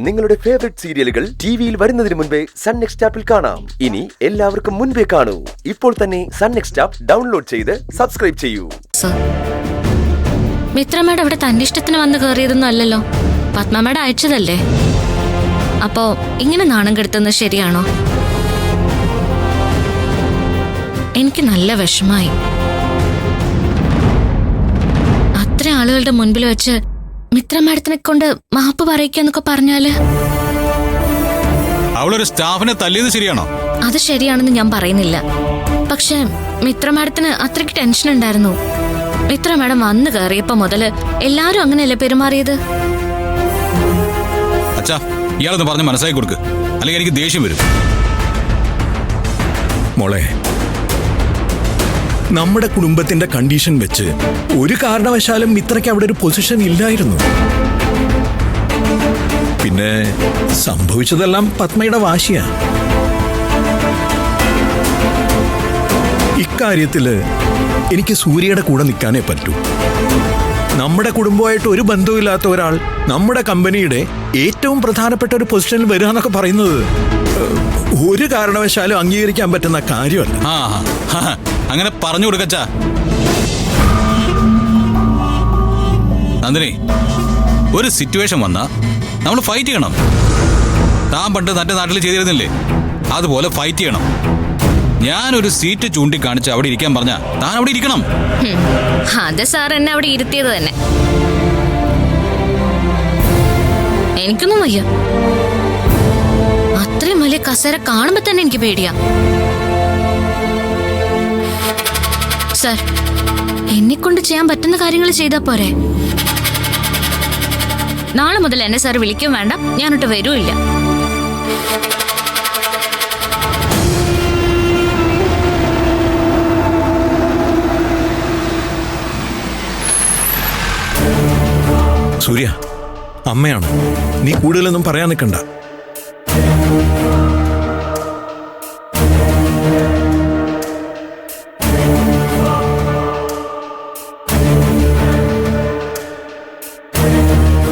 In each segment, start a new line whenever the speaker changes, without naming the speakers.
നിങ്ങളുടെ ഫേവറേറ്റ് സീരിയലുകൾ ടിവിയിൽ വരുന്നതിന് മുൻപേ സൺ നെക്സ്റ്റ് ആപ്പിൽ കാണാം. ഇനി എല്ലാവർക്കും മുൻപേ കാണൂ. ഇപ്പോൾ തന്നെ സൺ നെക്സ്റ്റ് ആപ്പ് ഡൗൺലോഡ് ചെയ്ത് സബ്സ്ക്രൈബ് ചെയ്യൂ.
മിത്രമ്മയുടെ അവിടെ തന്റെ ഇഷ്ടത്തിന് വന്ന് കയറിയതൊന്നും അല്ലല്ലോ, പത്മമ്മയുടെ അയച്ചതല്ലേ. അപ്പോ ഇങ്ങനെ നാണം കെടുത്തുന്നത് ശരിയാണോ? എനിക്ക് നല്ല വിഷമായി. അത്ര ആളുകളുടെ മുൻപിൽ വെച്ച് മിത്ര മാഡത്തിനെ കൊണ്ട് മാപ്പ് പറയിക്കാന്നൊക്കെ പറഞ്ഞാല്
അവളൊരു സ്റ്റാഫിനെ തല്ലിയത് ശരിയാണോ?
അത് ശരിയാണെന്ന് ഞാൻ പറയുന്നില്ല. പക്ഷെ മിത്ര മാഡത്തിന് അത്രയ്ക്ക് ടെൻഷൻ ഉണ്ടായിരുന്നു. മിത്ര മാഡം വന്നു കയറിയപ്പോ മുതല് എല്ലാരും അങ്ങനെയല്ലേ പെരുമാറിയത്?
അച്ഛാ, ഇയാളൊന്ന് പറഞ്ഞ് മനസ്സിലാക്കി കൊടുക്ക്, അല്ലെങ്കിൽ എനിക്ക് ദേഷ്യം വരും.
മോളെ, നമ്മുടെ കുടുംബത്തിന്റെ കണ്ടീഷൻ വെച്ച് ഒരു കാരണവശാലും മിത്രയ്ക്ക് അവിടെ ഒരു പൊസിഷൻ ഇല്ലായിരുന്നു. പിന്നെ സംഭവിച്ചതെല്ലാം പത്മയുടെ വാശിയാ. ഇക്കാര്യത്തില് എനിക്ക് സൂര്യയുടെ കൂടെ നിൽക്കാനേ പറ്റൂ. നമ്മുടെ കുടുംബമായിട്ട് ഒരു ബന്ധവുമില്ലാത്ത ഒരാൾ നമ്മുടെ കമ്പനിയുടെ ഏറ്റവും പ്രധാനപ്പെട്ട ഒരു പൊസിഷനിൽ വരിക എന്നൊക്കെ പറയുന്നത് ഒരു കാരണവശാലും അംഗീകരിക്കാൻ പറ്റുന്ന കാര്യമല്ല.
അങ്ങനെ പറഞ്ഞു കൊടുക്കച്ചാ. നന്ദിനി, ഒരു സിറ്റുവേഷൻ വന്നാ നമ്മൾ ഫൈറ്റ് ചെയ്യണം. താൻ പണ്ട് തന്റെ നാട്ടിൽ ചെയ്തിരുന്നില്ലേ, അതുപോലെ ഫൈറ്റ് ചെയ്യണം. ഞാനൊരു സീറ്റ് ചൂണ്ടിക്കാണിച്ച് അവിടെ ഇരിക്കാൻ പറഞ്ഞാ താൻ അവിടെ ഇരിക്കണം.
അതെ സാർ, എന്നെ അവിടെ ഇരുത്തിയത് തന്നെ. എനിക്കൊന്നും വയ്യ. അത്രയും വലിയ കസേര കാണുമ്പോ തന്നെ എനിക്ക് പേടിയാ. സാർ, എന്നെ കൊണ്ട് ചെയ്യാൻ പറ്റുന്ന കാര്യങ്ങൾ ചെയ്താ പോരെ? നാളെ മുതൽ എന്നെ സാർ വിളിക്കും വേണ്ട, ഞാനോട്ട് വരൂല്ല.
സൂര്യ, അമ്മയാണ്, നീ കൂടുതലൊന്നും പറയാൻ നിൽക്കണ്ട.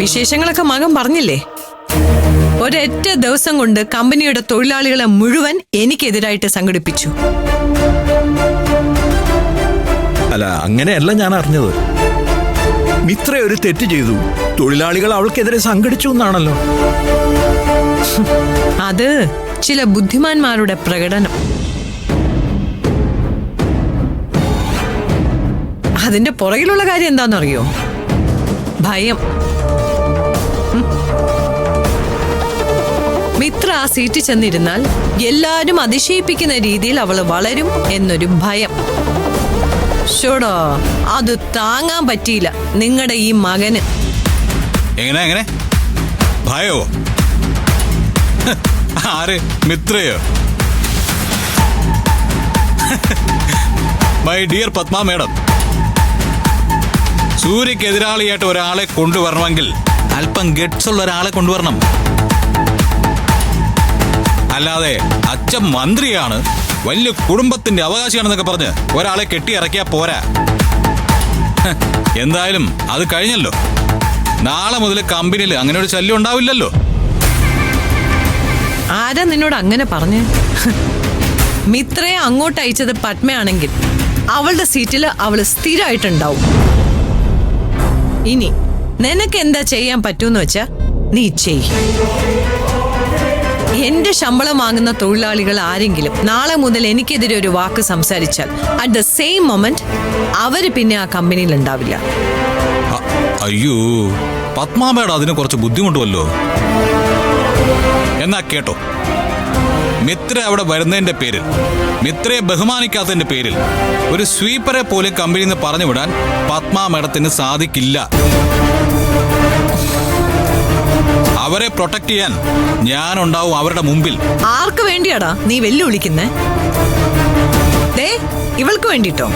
വിശേഷങ്ങളൊക്കെ മകൻ പറഞ്ഞില്ലേ? ഒരൊറ്റ ദിവസം കൊണ്ട് കമ്പനിയുടെ തൊഴിലാളികളെ മുഴുവൻ എനിക്കെതിരായിട്ട് സംഘടിപ്പിച്ചു.
അല്ല, അങ്ങനെയല്ല ഞാൻ അറിഞ്ഞത്. മിത്ര ഒരു തെറ്റ് ചെയ്തു, തൊഴിലാളികൾ അവൾക്കെതിരെ സംഘടിച്ചു എന്നാണല്ലോ.
അത് ചില ബുദ്ധിമാന്മാരുടെ പ്രകടനം. അതിന്റെ പുറകിലുള്ള കാര്യം എന്താണെന്നറിയോ? ഭയം. മിത്ര ആ സീറ്റിൽ ചെന്നിരുന്നാൽ എല്ലാരും അതിശയിപ്പിക്കുന്ന രീതിയിൽ അവള് വളരും എന്നൊരു ഭയം. ഷോടോ, അത് താങ്ങാൻ പറ്റിയില്ല നിങ്ങളുടെ ഈ മകന്.
എങ്ങനെ ഭയോ? ആര്? മിത്രയോ? മൈ ഡിയർ പത്മ മേഡം, സൂര്യക്ക് എതിരാളിയായിട്ട് ഒരാളെ കൊണ്ടുവരണമെങ്കിൽ അല്പം ഗട്സ് ഉള്ള ഒരാളെ കൊണ്ടുവരണം. അല്ലാതെ അച്ഛൻ മന്ത്രിയാണ്, വലിയ കുടുംബത്തിന്റെ അവകാശിയാണെന്നൊക്കെ പറഞ്ഞ് ഒരാളെ കെട്ടി ഇറക്കിയാ പോരാ. എന്തായാലും അത് കഴിഞ്ഞല്ലോ. നാളെ മുതൽ കമ്പനിയിൽ അങ്ങനെ ഒരു ശല്യം ഉണ്ടാവില്ലല്ലോ.
ആരാ നിന്നോട് അങ്ങനെ പറഞ്ഞ്? മിത്രയെ അങ്ങോട്ട് അയച്ചത് പത്മയാണെങ്കിൽ അവളുടെ സീറ്റിൽ അവള് സ്ഥിരമായിട്ടുണ്ടാവും. ഇനി നിനക്ക് എന്താ ചെയ്യാൻ പറ്റൂന്ന് വെച്ചാ നീ ചെയ്. എന്റെ ശമ്പളം വാങ്ങുന്ന തൊഴിലാളികൾ ആരെങ്കിലും നാളെ മുതൽ എനിക്കെതിരെ ഒരു വാക്ക് സംസാരിച്ചാൽ അറ്റ് ദ സെയിം മൊമെന്റ് അവര് പിന്നെ ആ കമ്പനിയിൽ ഉണ്ടാവില്ല.
അയ്യോ, പത്മാമേട അതിന് കുറച്ച് ബുദ്ധിമുട്ടുമല്ലോ. എന്നാ കേട്ടോ, മിത്ര അവിടെ വരുന്നതിന്റെ പേരിൽ, മിത്രയെ ബഹുമാനിക്കാത്തതിന്റെ പേരിൽ ഒരു സ്വീപ്പറെ പോലെ കമ്പനിയിൽ നിന്ന് പറഞ്ഞു വിടാൻ പത്മാ മേഡത്തിന് സാധിക്കില്ല. അവരെ പ്രൊട്ടക്ട് ചെയ്യാൻ ഞാനുണ്ടാവും അവരുടെ മുമ്പിൽ.
ആർക്ക് വേണ്ടിയാടാ നീ വെല്ലുവിളിക്കുന്നേ? ഇവൾക്ക് വേണ്ടിട്ടോ?